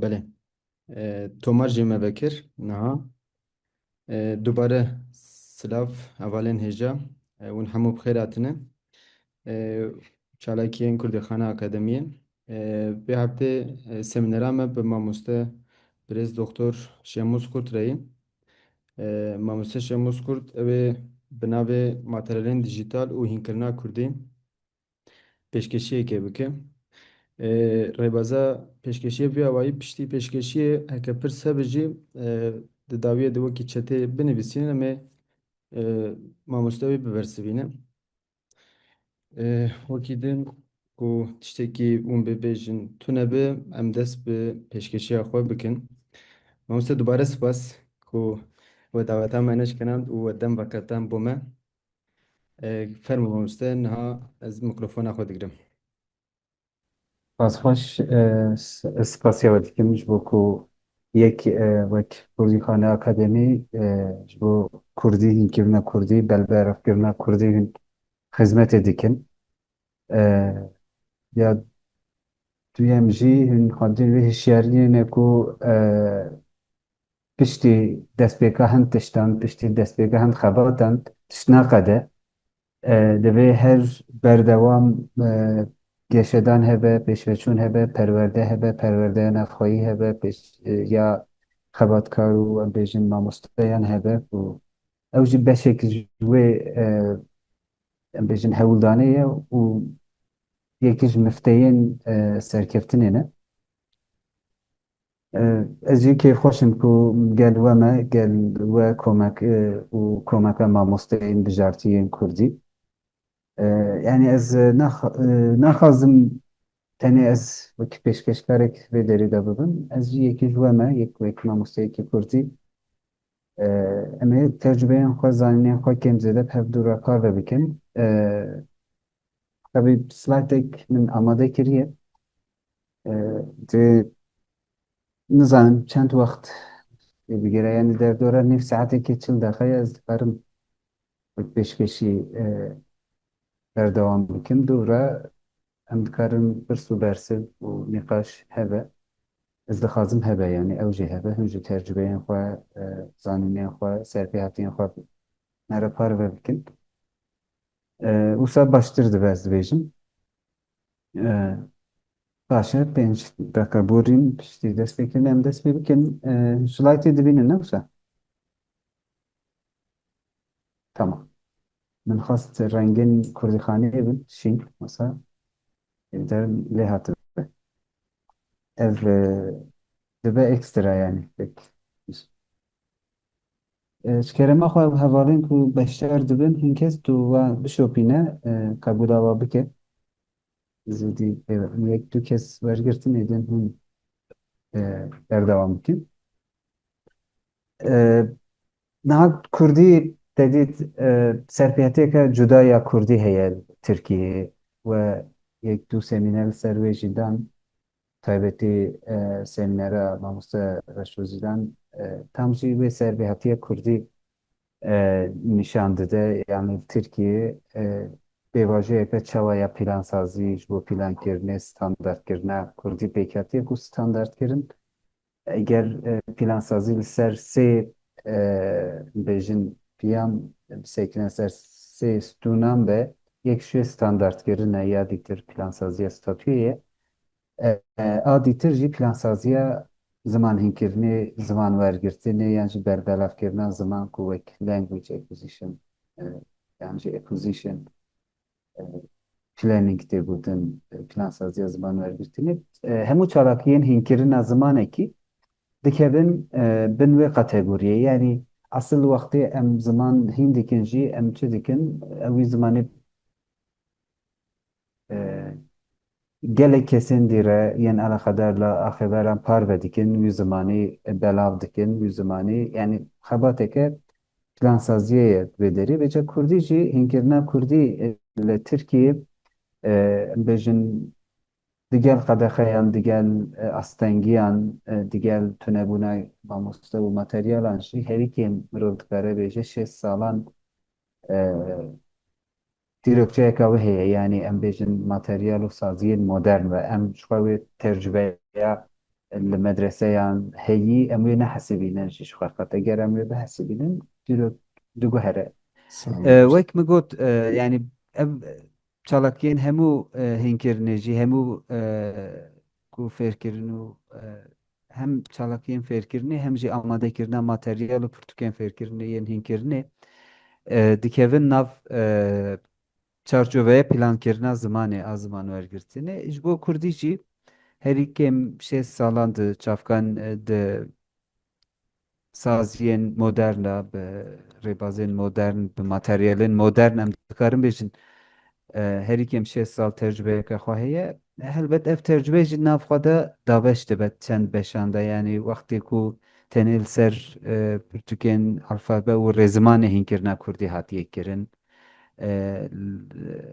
بله. تومار جی me vekir niha dubare silav hevalên hêja hûn hemû bi xêr hatine çalakiyên Kurdîxana Akademiyê vê heftê seminera me bi mamoste Birêz Doktor Şemûz Kurt reyê. Mamoste Şemûz Kurt ew ê bi navê materyalên dijîtal û hînkirina Kurdî pêşkêşiyekê bike. Rêbeza pêşkêşiyê vê awayî piştî pêşkêşiyê heke pir sebir jî di dawiyê de wekî çetê binivîsînin em ê mamoste wê bibersivîne. Wekî din ku tiştekî hûn bibêjin tune be em dest bi pêşkêşiya xwe bikin. Mamoste dubare spas ku we daweta me neşkirin û we dem veqetan bo me. Fermo mamoste niha ez mikrofona xwe digirim. Pasxweş spasiya we dikim ji bo ku yek wek Kurdîxane Akademî ji bo Kurdî hînkirina Kurdî, belberevkirina Kurdî hûn xizmetê dikin. E, Ya duyem jî hûn xwedî vê hişyariyê ne ku piştî destpêka hin tiştan, piştî destpêka hin xebatan tişt naqede. Divê her berdewam geşedan hebe, pêşveçûn hebe, perwerde hebe, perwerdeya navxweyî hebe, ya xebatkar û em bêjin mamosteyan hebe û ew jî beşek ji wê em bêjin hewildanê ye û yekî ji mifteyên serkeftinê ne. Ez jî kêfxweş im ku gel we me, gel we komek û komeka mamosteyên bijartiyên Kurdî. Yani ez naxwazim tenê ez wekî pêşkêşkarek vê derê de bibim. Ez jî yekî ji we me, yek wekî mamosteyekî Kurdî em ê tecrübeyên xwe, zanînên xwe kêm zêde bi hevdûra kar ve bikin. Tabii slaytek min amade kiriye. Dê nizanim çend wext bigire yani derdora nîv saetekê çil deqeya ez dikarim wek pêşkêşî berdewam bikim. Dûra em dikarin birs û bersiv û nîqaş hebe. Ez dixwazim hebe yani ew jî hebe hûn ji tecrübeyên xwe, zanînên xwe, serpêhatiyên xwe mere parve bikin. Wisa baştir dibe ez dibêjim. Baş e pênc deqa borîn piştî destpêkirinê em dest pê bikin. Slaytê dibînin ne wisa? Tamam. Min xwast rengên Kurdîxaneyê bin şîn wisa derim lê hatibe. Ev dibe ekstra yani. Pek. Ji kerema xwe hevalên ku beşdar dibin hin kes tu wa bişopîne qebûla wa bike. Zûdî yek du kes wergirtin êdin hûn berdewam bikin. Niha Kurdî dedît serpêhatiyeka cuda ya Kurdî heye Tirkiyeyê we yek du semîner li ser wê jî dan taybetî semînera mamoste Reşozî dan tam jî wê serpêhatiya Kurdî nişan dide yani Tirkiye pêvajiyeke çawa ya plansazî ji bo plankirinê standardkirina Kurdî pêkhatiye ku standardkirin eger plansazî li ser sê bêjin piyam bisêkirin ser sê stûnan be yek şûyê standardkirine ya dîtir plansaziya statûyê a dîtir jî plansaziya ziman hînkirinê, ziman wergirtinê yan jî berdelavkirina ziman ku wek language acquisition yan jî acquisition e, planning tê gotin plansaziya ziman wergirtinê hemû çalakiyên hînkirina zimanekî dikevin bin wê kategoriyê yani asıl wextê em ziman hîn dikin jî em çi dikin ew wî zimanê gelek kesên dîre yên eleqedar li axêveran parve dikin wî zimanê belav dikin wî zimanê yani xebateke plansaziyê ye vê derê bêje Kurdî jî hînkirina Kurdî li Tirkiyê em bêjin digel qedexeyan digel astengiyan digel tunebûna mamoste û materyalan jî herîkê mirov dikare bêje 6 salan dîrokçeyeka wê heye yani em bêjin materyal û saziyên modern ve em ji xwe wê tecrübeya المدرسة يعني هي أمي حسبينا شيش خاطر أجر أمي بحسبينا دلو هره Sağ baş. وەک مگوت ینی ئەم چالاکیین هەموو هینکردنێژی هەموو و فێرکردن و هەم چالاکیین فێرکردنی هەمژی ئامادەکردنا ماتەریال و پرتوکێن فێرکردنی یەن هینکردنێ دikevin nav çarçoveye plankirina zimanê a ziman wergirtinê ji bo Kurdî jî herî kêm şêst salan di çavkan di saziyên modern da bi rêbazên modern bi materyalên modern em dikarin bêjin herî kêm şêst sal tecrübeyeke xwe heye helbet ev tecrübe jî nav xwe de daweş dibe çend beşan de yanî wextê ku tenê li ser pirtûkên alfabe û rêzimanê hînkirina Kurdî hatiye kirin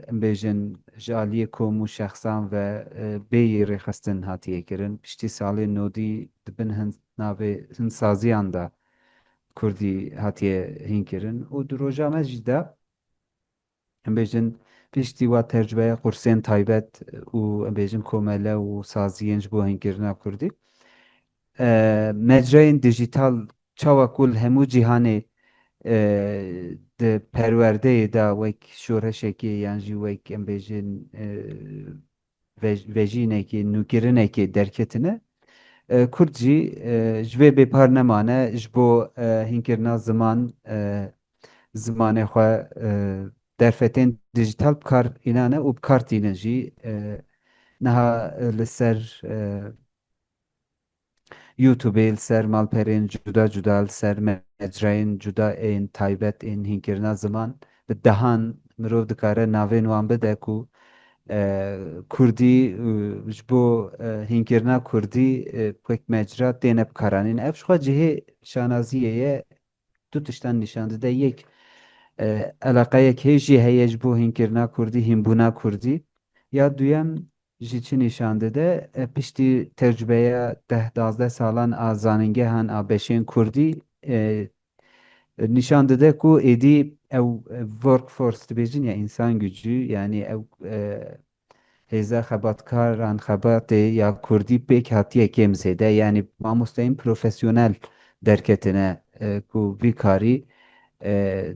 em bêjin ji aliyê kom û şexsan ve bêyî rêxistin hatiye kirin piştî salên nodî dibin navê hin saziyan da Kurdî hatiye hînkirin û di rojame jî de em bêjin piştî wa tecrübeya qursên taybet û em bêjin komele û saziyên ji bo hînkirina Kurdî mecrayên dijîtal çawa ku li hemû cîhanê di perwerdeyê da wek şoreşekê yan jî wek em bêjin vejînekê nûkirinekê derketine Kurd jî ji vê bêpar nemane ji bo hînkirina ziman zimanê xwe derfetên dijîtal bikar înane û bikartînin jî niha li ser YouTubeê li ser malperên cuda cuda li ser mecrayên cuda ên taybet ên hînkirina ziman bi dehan mirov dikare navên wan bide ku Kurdî ji bo hînkirina Kurdî wek mecra têne bikaranîn ev ji xwe cihê şanaziyê ye du tiştan nîşan dide yek eleqeyek hêjî heye ji bo hînkirina Kurdî hînbûna Kurdî ya duyem ji çi nîşan dide piştî tecrübeya 10-12 salan a zanîngehan a beşên Kurdî nîşan dide ku êdî ew workforce dibêjin ya însan gücü yani ew hêza xebatkaran xebatê ya Kurdî pêk hatiye kêm zêde yani mamosteyên profesyonel derketine ku vî karî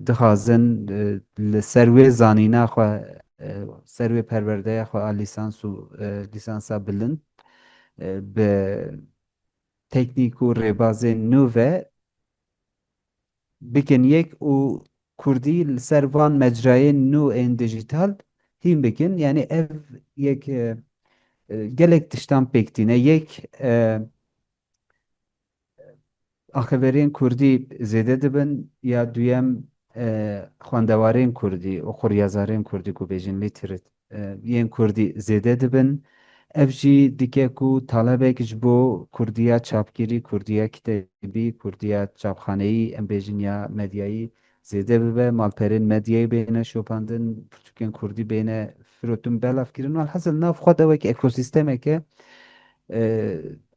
dixwazin li ser wê zanîna xwe ser wê perwerdeya xwe a lîsans û lîsansa bilind bi teknîk û rêbazên nû ve bikin yek û Kurdî li ser van mecrayên nû ên dijîtal hîn bikin yani ev yek gelek tiştan pêk tîne yek Axeverên Kurdî zêde dibin ya duyem xwendewarên Kurdî û quryazarên Kurdî ku bêjin lîterat yên Kurdî zêde dibin ev jî dike ku talebek ji bo Kurdiya çapgirî Kurdiya kitêbî Kurdiya çapxaneyî em bêjin ya medyayî zêde bibe malperên medyayê bêne şopandin pirtûkên Kurdî bêne firotin belavkirin û alhezil nav xwe de wek ekosîstemeke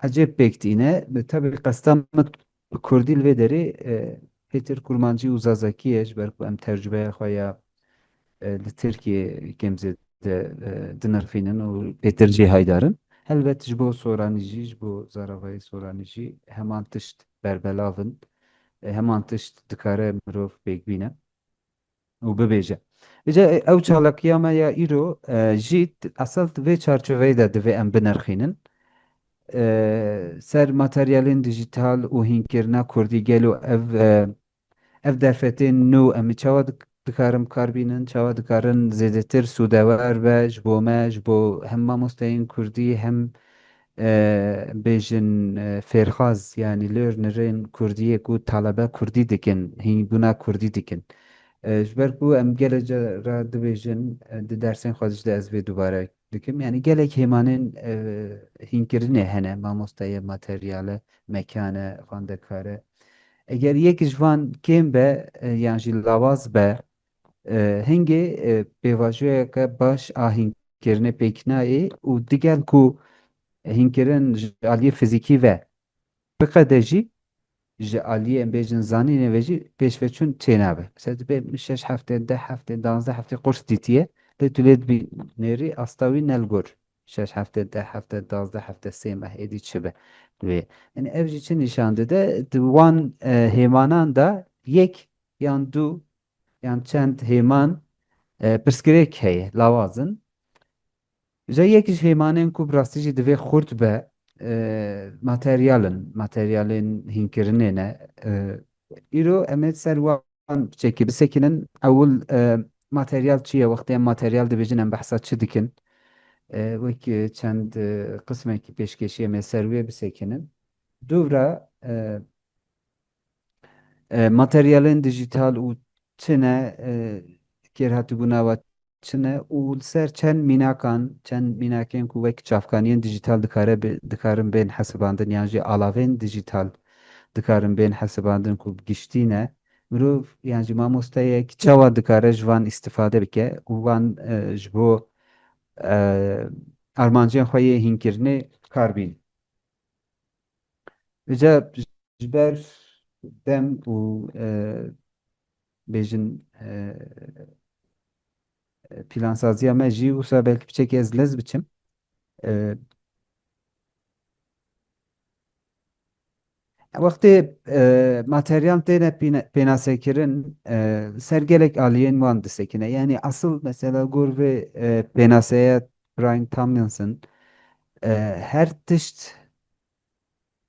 ecêb pêk tîne tabii qesda min bi Kurdî li vê derê Pêtir Kurmancî û Zazakî ji ber ku em tecrübeya xwe ya li Tirkiye kêm zêde dinirxînin û pêtir jî haydarin helbet ji bo soranî jî ji bo zaravayê soranî jî heman tişt berbelavin heman tişt dikare mirov pêk bîne û bibêje. Bêje ew çalakiya me ya îro jî esel vê çarçoveyê de divê em binirxînin ser materyalên dijîtal û hînkirina Kurdî gelo ev derfetên nû em ê çawa dikarin bikarbînin çawa dikarin zêdetir sûdewar be ji bo me ji bo hem mamosteyên Kurdî hem bêjin fêrxaz yanî learnerên Kurdiyê ku talebe Kurdî dikin hînbûna Kurdî dikin ji ber ku em gelek cara dibêjin di dersên xwe de ez vê dubare dikim yani gelek hêmanên hînkirinê hene mamosteye materyale mekane xwendekare eger yek ji van kêm be yan jî lawaz be hingê pêvajoyeke baş a hînkirinê pêk nayê û digel ku hînkirin ji aliyê fizîkî ve biqede jî ji aliyê em bêjin zanînê ve jî pêşveçûn tênabe mesela dibe 6 heftê 10 heftê 12 heftê qurs dîtiye lê tu lê dibînêrî asta wî nelgor شش هفته ده هفته 12 هفته سه ماه ایدی چه به دوی yani ev için nişandı da divan heymanan da yek yan du yan çend heyman pirsgirek heye lavazın ja yek heymanen ku brastici divê xurt be materyalin hinkirine ne îro em ê ser wan çekî bisekinin ewil materyal çi ye wextê em materyal dibêjin em behsa çi dikin wekî çend qismekî pêşkêşiyê me ser wê bisekinin dûvra materyalên dijital û çine kêrhatibûna we çine û li ser çend mînakên ku wek çavkaniyên dijital dikarin bên hesibandin yan jî alavên dijital dikarin bên hesibandin ku giştîne mirov yan jî mamosteyek çawa dikare ji van îstîfade bike û wan ji bo armanciyên xwe yê hînkirinê kar bînin. Rica ji ber dem û bêjin plansaziya me jî wisa belkî piçekî ez lez biçim. Wextê materyal têne pênasekirin ser gelek aliyên wan disekine. Yani asıl mesela gor vê pênaseya Brian Tomlinson her tişt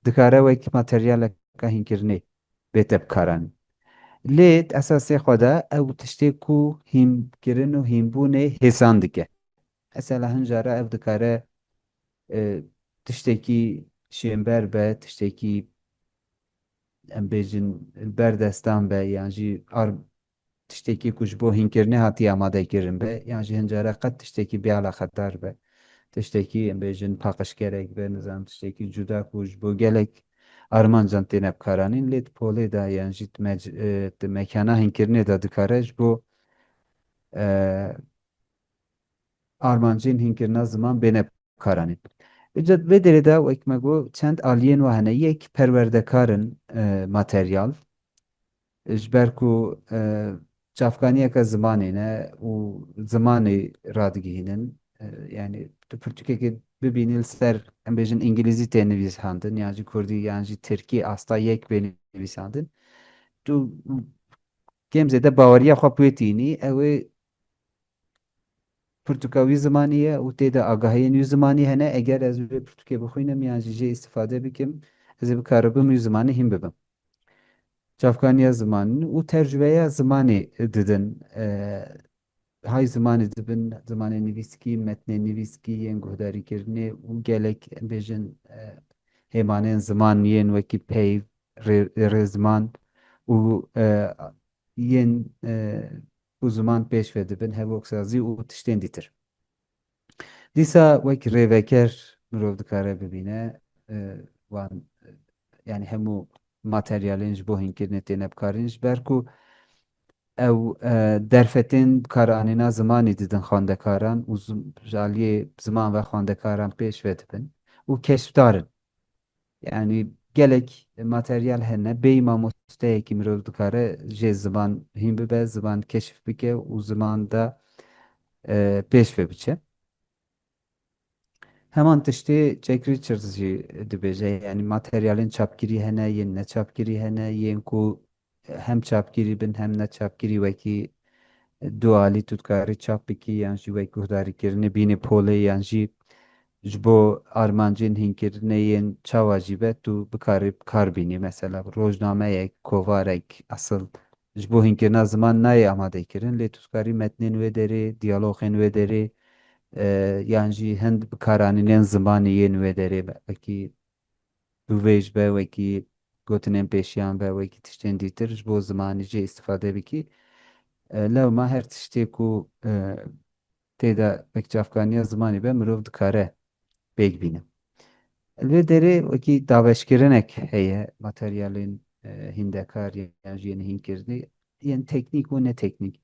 dikare wekî materyaleka hînkirinê bête bikaranîn. Lê esasê xwe de ew tiştê ku hînkirin û hînbûnê hêsan dike. Mesela hin jara ev dikare tiştekî şêmber be, tiştekî em bêjin berdestan be yan jî tiştekî ku ji bo hînkirinê hatiye amadekirin be yan jî hin jara qet tiştekî bialaxedar be. Tiştekî em bêjin paqijgerek be nizam tiştekî cuda ku ji bo gelek armancan têne bikaranîn lê di polê de yan jî di mekana hînkirinê de dikare ji bo armancên hînkirina ziman bêne bikaranîn. Vê derê de wek me got çend aliyên we hene yek perwerdekarin materyal ji ber ku çavkaniyeka zimanê ne û zimanê radigihînin yani tu pirtûkekê bibînî li ser em bêjin îngilîzî tê nivîsandin yan jî kurdî yan jî tirkî asta yek bê nivîsandin tu kêm zêde baweriya xwe pê tînî ew ê pirtûka wî zimanî ye û tê de agahiyên wî zimanî hene eger ez vê pirtûkê bixwînim yan jî jê îstîfade bikim ez ê bikaribim wî zimanî hîn bibim. Çavkaniya zimanî û tercübeya zimanê didin. Hay zimanê dibin zimanê nivîskî, metnê nivîskî yên guhdarîkirinê û gelek em bêjin hêmanên zimaniyên wekî peyv, rêzman û yên ku ziman pêş ve dibin hevoksazî û tiştên dîtir. Dîsa wek rêveker mirov dikare bibîne wan yani hemû materyalên ji bo hînkirinê têne bikarin ji ber ku ew derfetên bikaranîna zimanê didin xwendekaran û ji aliyê ziman ve xwendekaran pêş ve dibin û keşfdarin. Yani gelek materyal hene bêyî mamosteyekî mirov dikare jê ziman hîn bibe, ziman keşif bike û ziman da pêş ve biçe. Heman tiştê Jack Richards jî dibêje yani materyalên çapkirî hene yên neçapkirî hene yên ku hem çapkirî bin hem neçapkirî wekî du alî tu dikarî çap bikî yan jî wek guhdarîkirinê bînî polê yan jî ji bo armancên hînkirinê yên çawa jî be tu bikarî kar bînî mesela rojnameyek, kovarek asıl ji bo hînkirina ziman nayê amadekirin lê tu dikarî metnên wê derê, diyalogên wê derê yan jî hind bikaranînên zimanê yên wê derê wekî bûvê be wekî gotinên pêşiyan be wekî tiştên dîtir ji bo zimanî jê îstîfade bikî. Lewma her tiştê ku tê de pekçavkaniya zimanî be mirov dikare pêk bîne. Li vê derê wekî daweşkirinek heye materyalên hîndekar yan jî yên hînkirinê yên teknîk û neteknîk.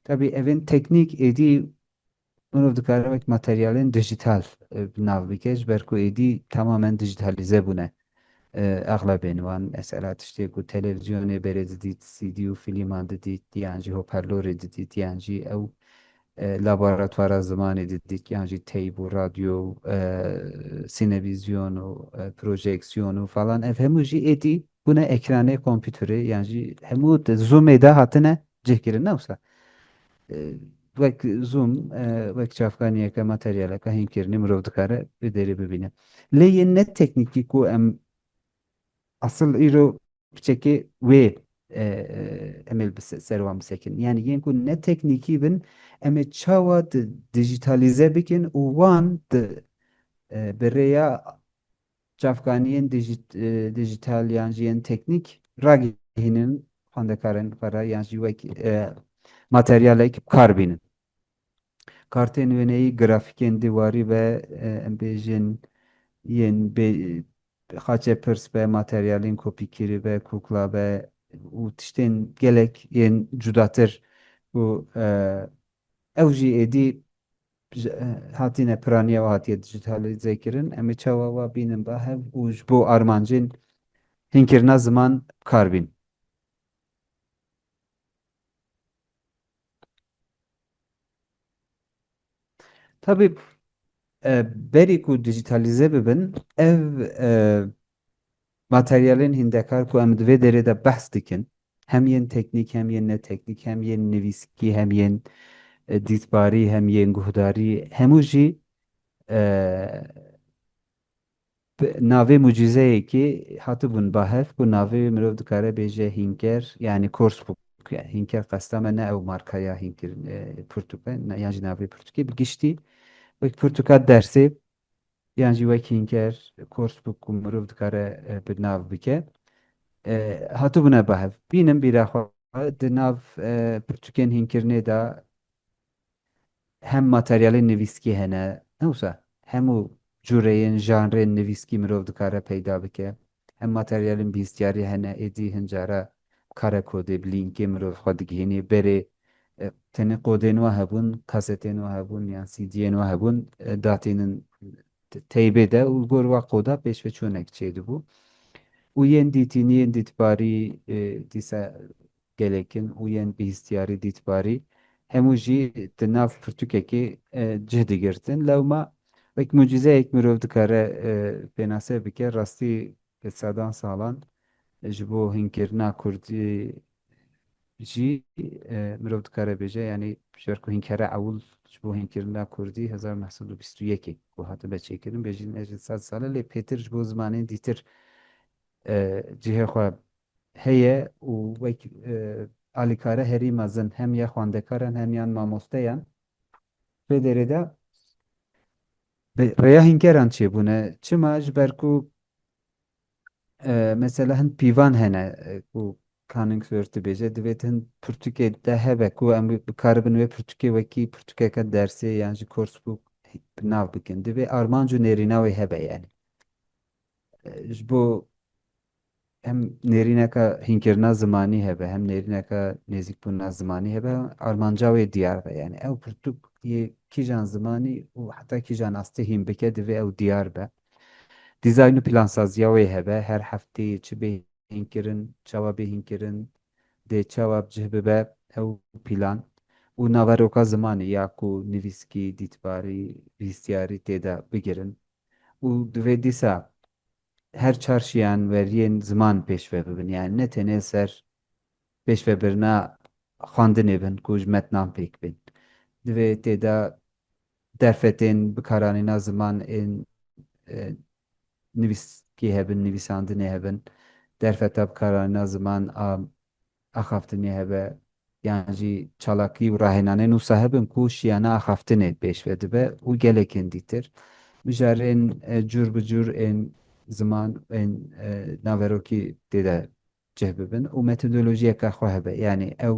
Tabii evên teknîk êdî mirov dikare wek materyalên dijital nav bike ji ber ku êdî tamamen dijitalize bûne. Eglebên wan mesela tiştê ku televizyonê berê didît, CD û filîman didît yan jî hoperlorê didît yan jî ew laboratuvara zamanı dedik yani teybu, radyo, sinevizyonu, projeksiyonu falan hemu jî êdî buna ekranê kompüterê yani jî hemû zoom eda hatine cihkirin newsa. Wek zoom wek çavkaniyeke materyaleke hînkirînê mirov dikare bi derê bibîne. Lê yên ne teknîkî ku em asıl îro piçekê wê em ê ser wan bisekin. Yani yên ku ne teknîkî bin em ê çawa dijitalize bikin û wan bi rêya çavkaniyên dijital yan jî yên teknîk ragihînin xwendekarên xwe re yan jî wek materyalek kar bînin. Kartên wêneyî, grafîkên dîwarî ve em bêjin yên xaçe pirs ve materyalên kopîkirî ve kukla ve û tiştên gelek yên cudatir û ew jî êdî hatine piraniya ve hatiye dijitalize kirin em ê çawa wa bînin bahev û ji bo armancên hînkirina ziman kar bîn. Tabii berî ku dijitalize bibin ev materyalên hîndekar ku em di vê derê de behs dikin hem yên teknîk hem yên neteknîk hem yên nivîskî hem yên dîtbarî hem yên guhdarî hemû jî e, navê mucizeyekî hatibûn bahev ku navê mirov dikare bêje hînker yani Coursebook yani hînker qesta me ne ew markaya hînkir pirtûk e yan jî navê pirtûkê bi giştî wek pirtûka dersê yan jî wek hînker Coursebook ku mirov dikare bi nav bike hatibûne bahev bînin bîra xwe di nav pirtûkên hînkirinê de hem materyalên nivîskî hene newsa hemû cûreyên janrên nivîskî mirov dikare peyda bike hem materyalên bîstiyarî hene êdî hin cara kare kodê bi lînkê mirov xwe digihînî berê tenê kodên we hebûn kasetên we hebûn yan CD'yên we hebûn datînin teybê de û gor we koda pêşveçûnek çêdibû û yên dîtînî yên dîtbarî dîsa gelekin û yên bîstiyarî dîtbarî hemû jî di nav pirtûkekê cih digirtin lewma wek mucîzeyek mirov dikare pênasê bike rastî sedan salan ji bo hînkirina Kurdî jî mirov dikare bêje yanî ji ber ku hînkera ewil ji bo hînkirina Kurdî 1921 ku hatibe çêkirin bêjin ez ji 100 sale lê pêtir ji bo zimanên dîtir cihê xwe heye û wek alîkare herî mezin hem ya xwendekaran hem yan mamosteyan vê derê de bi rêya hînkeran çêbûne çima ji ber ku mesela hin pîvan hene ku Kanningswör dibêje divêt hin pirtûkê de hebe ku em bikaribin wê pirtûkê wekî pirtûkeke dersê yan ji Coursebook bi nav bikin divê armanc û nêrîna wê hebe yani ji bo hem nêrîneka hînkirina zimanî hebe hem nêrîneka nêzîkbûna zimanî hebe armanca wê diyar be yani ew pirtûk yê kîjan zimanî û heta kîjan astê hîn bike divê ew diyar be dîzayn û plansaziya wê hebe her hefteyê çi bê hînkirin çawa bê hînkirin dê çawa cih bibe ew pîlan û naveroka zimanî ya ku nivîskî dîtbarî bîstiyarî têda bigirin û divê dîsa her çarşiyan weriyên ziman pêşve bibin yani ne tenê ser pêşvebirina xwandinê bin ku ji metnan pêk bin divê têda derfetên bikaranîna zimanên nivîskî hebin nivîsandinê hebin derfeta bikaranîna ziman a axaftinê hebe yan jî çalakî û rahênanên wisa hebin ku şiyana axaftinê pêşve dibe û gelekên dîtir mijarên cûr bi cûr ên ziman ên naverokî têde cih bibin û metodolojiyeka xwe hebe yani ew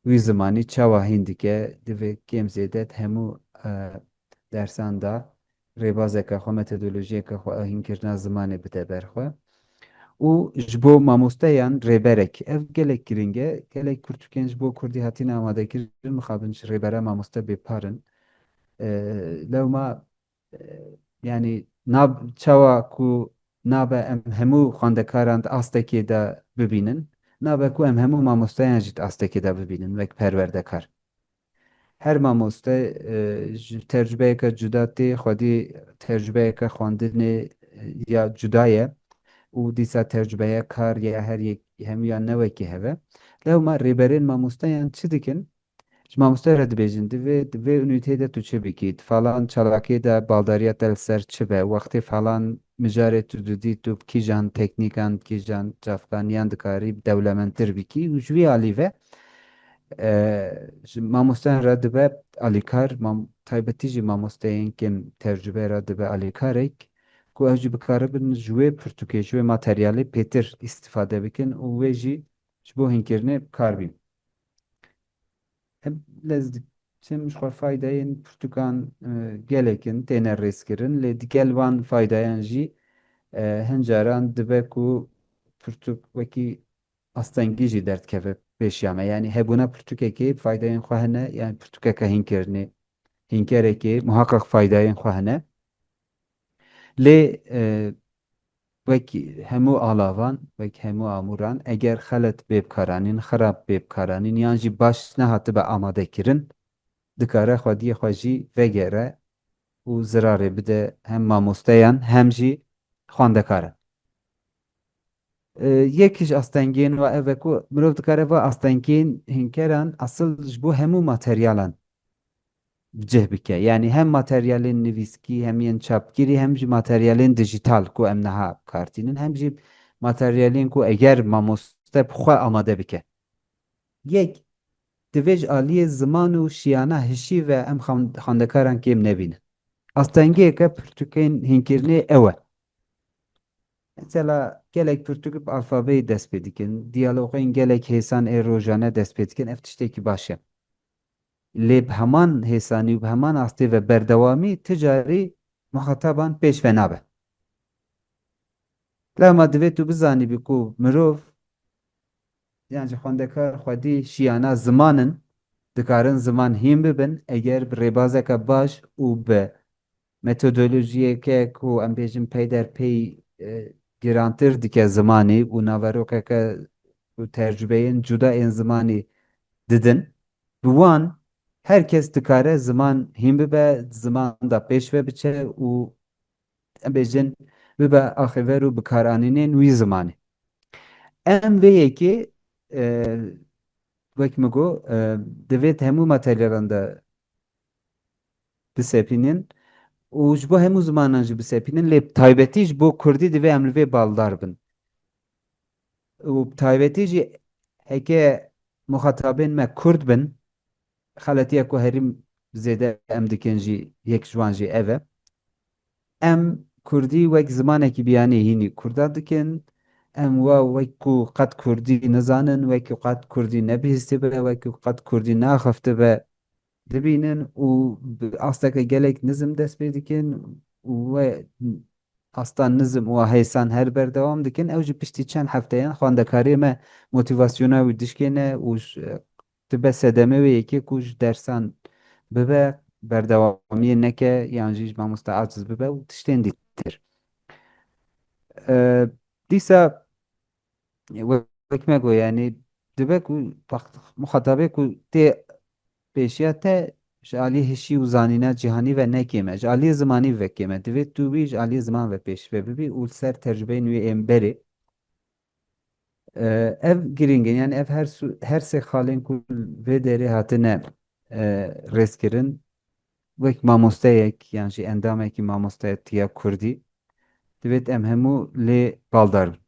wî zimanî çawa hîn dike divê kêm zêde hemû dersan da rêbazeka xwe metodolojiyeka xwe hînkirina zimanê bide ber xwe û ji bo mamosteyan rêberek ev gelek giring e gelek pirtûkên ji bo Kurdî hatîne amadekirin mixabin ji rêbera mamoste bêparin lewma yani çawa ku nabe em hemû xwendekaran di astekê de bibînin nabe ku em hemû mamosteyan jî di astekê de bibînin wek perwerdekar her mamoste ji tecrübeyeke cuda tê xwedî tecrübeyeke xwandinê ya cuda ye û dîsa tecrübeya kar ya her yek hemûyan ne wekî hebe. Lewma rêberên mamosteyan çi dikin? Ji mamoste re dibêjin divê unîteyê de tu çi bikî? Falan çalakiyê de baldariya te li ser çi be? Wextê falan mijarê tu didî tu kîjan teknîkan, kîjan cafkaniyan dikarî dewlementtir bikî û ji wî alî ve ji mamosteyan re dibe alîkar, taybetî jî mamosteyên kêm tecrübe re dibe alîkarek ku ew jî bikaribin ji wê pirtûkê, ji wê materyalê pêtir îstîfade bikin û wê jî ji bo hînkirinê kar bîn. Hem lez diçin ji xwe faydayên pirtûkan gelekin têne rêzkirin lê di gel van faydayan jî hin caran dibe ku pirtûk wekî astengî jî derdkeve pêşiya me. Yani hebûna pirtûkekê faydayên xwe hene yani pirtûkeke hînkirinê hînkerekê muhakkak faydayên xwe hene. Lê wekî hemû alavan wekî hemû amûran eger xelet bêbkaranîn, xirab bêbkaranîn yan jî baş nehatibe amadekirin dikare xwediyê xwe jî vegere û zirarê bide hem mamosteyan hem jî xwendekaran. Yekî ji astengên ve ev e ku mirov dikare va astengên hînkeran asıl ji bo hemû materyalan cih bike. Yani hem materyalên nivîskî hem yên çapgirî hem jî materyalên dijital ku em niha kartînin hem jî materyalên ku eger mamoste bi xwe amade bike. Yek divê ji aliyê ziman û şiyana hişî ve em xwendekaran kêm nebînin. Astengiyeke pirtûkên hînkirinê ew e. Mesela gelek pirtûk bi alfabeyê dest pê dikin, diyalogên gelek hêsan ê rojane dest pê dikin, ev tiştekî baş e. Lê bi heman hêsanî û bi heman astî ve berdewamî ti carî muhetaban pêş ve nabe. Lema divê tu bizanîbî ku mirov yan ji xwendekar xwedî şiyana zimanin dikarin ziman hîn bibin eger bi rêbazeke baş û bi metodolojiyeke ku em bêjin peyderpey girantir dike zimanî û naverokeke û tecrübeyên cuda yên zimanî didin bi wan herkes dikare ziman hîn bibe ziman da pêş ve biçe û em bêjin bibe axîver û bikaranînên wî zimanê. Em vê yekê wek min got divê hemû materyalan de bisepînin û ji bo hemû zimanan jî bisepînin lê taybetî ji bo Kurdî divê em li vê baldar bin. û taybetî jî heke muxetabên me Kurd bin xeletiya ku herî zêde em dikin jî yek ji wan jî ev e. Em Kurdî wek zimanekî biyanî hînî Kurda dikin em wa wek ku qet Kurdî nizanin wek ku qet Kurdî nebihîstî be wek ku qet Kurdî naxiftibe dibînin û bi asteke gelek nizm dest pê dikin û we asta nizm û hêsan her berdewam dikin ew jî piştî çend hefteyan xwendekariyê me motivasyona wî dişkêne û dibe sedeme wê yekê ku ji dersan bibe berdewamiyê neke yan jî ji mamoste aciz bibe û tiştên dîtir. Dîsa wek me got yani dibe ku muxetabê ku tê pêşiya te ji aliyê hişî û zanîna cîhanî ve nekêm e ji aliyê zimanî vekêm e divê tu wî ji aliyê ziman ve pêşve bibî û li ser tecrübeyên wê ên berê ev giring in yani ev her sê xalên ku vê derê hatine rêzkirin wek mamosteyek yan jî endamekî mamosteyetiya Kurdî divêt em hemû lê baldar bin.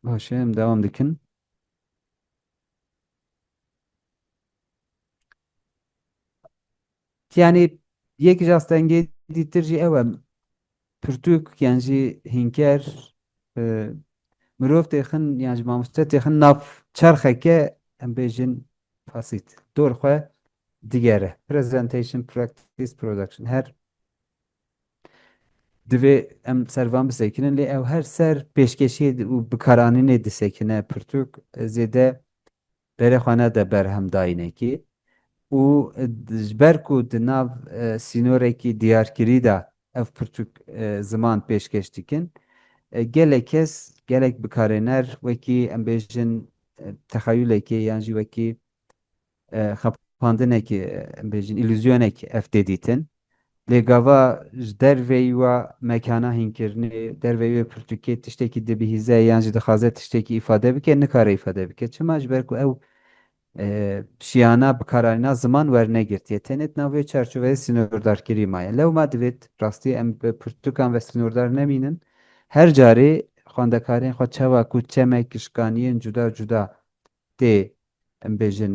Baş e em devam dikin. Yani yek ji astengê dîtir jî ew e pirtûk yan jî hînker mirov têxin yan ji mamoste têxin nav çerxeke em bêjin fasît dor xwe digere presentation practice production her divê em servan bisekinin lê ew her ser pêşkêşiyê û bikaranînê disekine pirtûk zêde berê xwe nede berhem dayînekê û ji ber ku di nav sînorekî diyarkirî de ev pirtûk ziman pêşkêş dikin. Gelek kes gelek bikarener wekî em bêjin texeyülekê yan jî wekî xapandinekê em bêjin illüzyonekê ev tê dîtin. Lêgava ji derveyî we mekana hînkirinê derveyî wê pirtûkê tiştekî dibihîze yan jî dixwaze tiştekî îfade bike nikare îfade bike. Çima ji ber ku ew şiyana bikaranîna ziman wernegirtiye. Tenêt navê çerçeveyê sînordarkirî maye. Lewma divêt rastî em bi pirtûkan ve sînordar nemînin. Her carê xwendekarên xwe çawa ku çemek işkaniyên cuda cuda tê em bêjin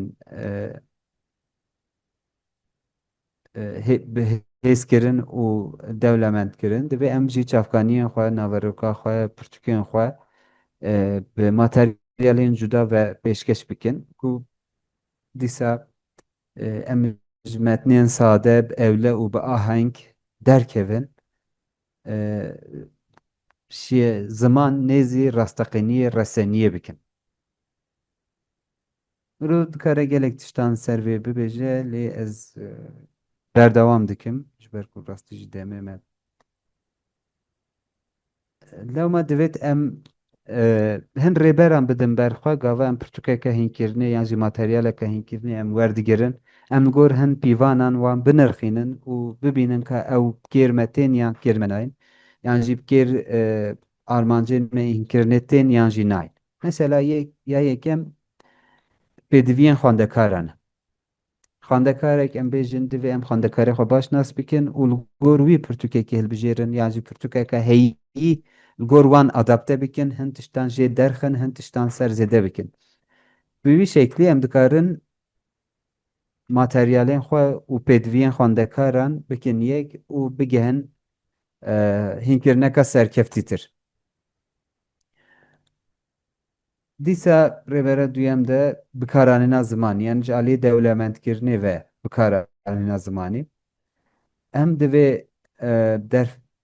hêzkirin û dewlemendkirin divê em jî çavkaniyên xwe naveroka xwe pirtûkên xwe bi materyalên cuda ve pêşkeş bikin ku dîsa em ji metnên sade bi ewle û bi aheng derkevin e, ziman nêzî rasteqîniyê reseniyê bikin. Mirov dikare gelek tiştan ser vê bibêje lê ez berdewam dikim ji ber ku rastî jî demê me lewma divêt em hin rêberan bidin berxwe gava em pirtûkeke hînkirinê yan jî materyaleke hînkirinê em werdigirin em li gor hin pîvanan wan binirxînin û bibînin ka ew kêr me tên yan kêr me nayên yan jî kêr armancên me hînkirinê tên yan jî nayên. Mesela ya yekem pêdiviyên xwendekaran e. Xwendekarek em bêjin divê em xwendekarê xwe baş nas bikin û li gor wî pirtûkekê hilbijêrin yan jî pirtûkeke heyî li gor wan adapte bikin hin tiştan jê derxin hin tiştan ser zêde bikin. Bi wî şeklî em dikarin materyalên xwe û pêdiviyên xwendekaran bikin yek û bigihin hînkirineka serkeftîtir. Dîsa rêvera duyem de bikaranîna zimanî yan ji aliyê dewlemendkirinê ve bikaranîna zimanî em divê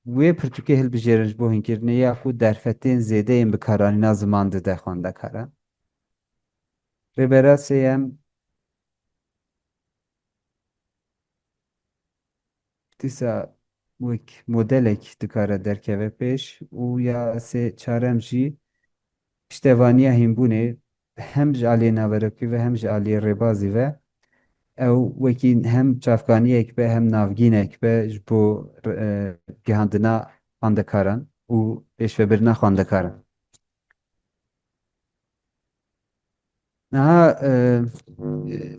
wê pirtûkê hilbijêrin ji bo hînkirinê ya xwe derfetên zêdeyên bikaranîna ziman dide xwendekaran. Rêbera sêyem dîsa wek modelek dikare derkeve pêş û ya sê çarem jî piştevaniya hînbûnê hem ji aliyê naverokî ve hem ji aliyê rêbazî ve ew wekî hem çavkaniyek be hem navgînek be ji bo gihandina xwendekaran û pêşvebirina xwendekaran. Niha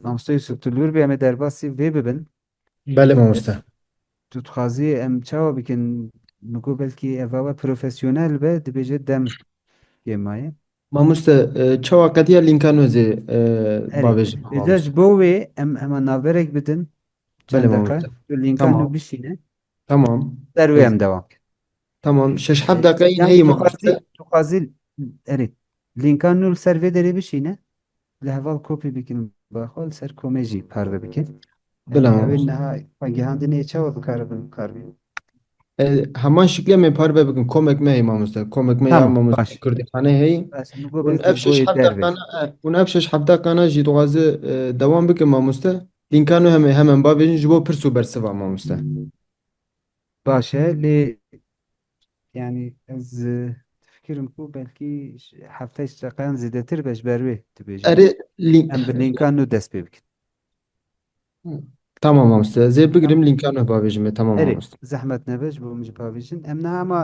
Mamoste Yusuf tu li wir bê em ê derbasî vê bibin. بله مامۆستا. Tu dixwazî em çawa bikin min got belkî eva we profesyonel be dibêje dem yê مامۆستا çawa qetiya lînka nûzê erê bavêjim bêje ji مامۆستا. bo wê em hema navberek bidin بله çend deqe مامۆستا. tu lînka nû Tamam. bişîne Tamam. der wê em devam kirin. Tamam. Şeş heft dakika yine Yani iyi مامۆستا. tu xwazî erê lînka nû li ser vê derê bişîne li heval kopî bikin baxwe li ser komê jî parve bikin. بله Evê مامۆستا. niha xwe gihandinê çawa bikaribin karbîn. heman şekliye me parve bikin komek me hey mamoste. Komek me ya Tamam mamoste baş. Kurdistane hey. Baş min got Un belkî ev ji bo şeş yê heft dervê. dakikana un ev şeş heft dakikana jî dixwaze devam bikin mamoste. Linkanu hemen bavêjin ji bo pirsû bersiva mamoste. Baş e lê yani ez fikirim ku belkî hefteyê deqeyan zêdetir be ji ber wê dibêjin. Erê link Em bi lînkan nû dest pê bikin. tamam mamoste. Zê Tamam. bigirim linkanu bavêjin me tamam Erê mamoste. zehmet nebe ji bo min jî pavêjin. Em niha ama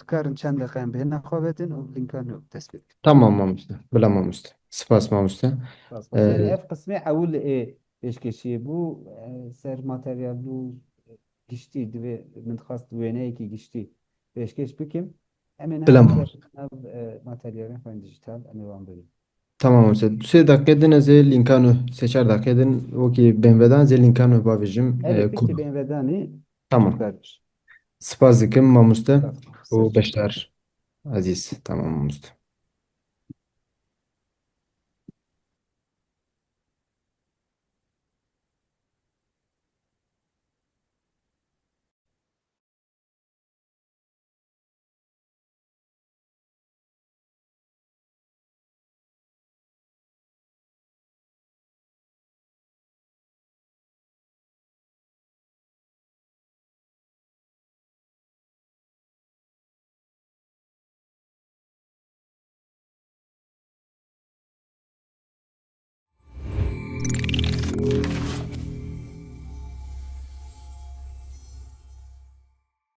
dikarin çend deqeyan bêhna xwe vedin û lînkan nû dest pê bikin. Tamam mamoste. Bila mamoste. Spas mamoste. Bas bas yani ev kısmı evvel peşkeşi bu ser materyal bu gişti ve min xast wêneyekî ki gişti peşkeş bikim em ê Bila niha ser mamoste. ev materyalên xwe dijital em ê wan birin. Tamam mamoste. Sê dakika din zê linkanu sê çar dakika din wekî benvedan zê linkanu bavêjim Erê ku. peki ben vedanî Tamam. tukar. Spas dikim mamoste. Bas û ser. beşdar. Aziz. Tamam mamoste.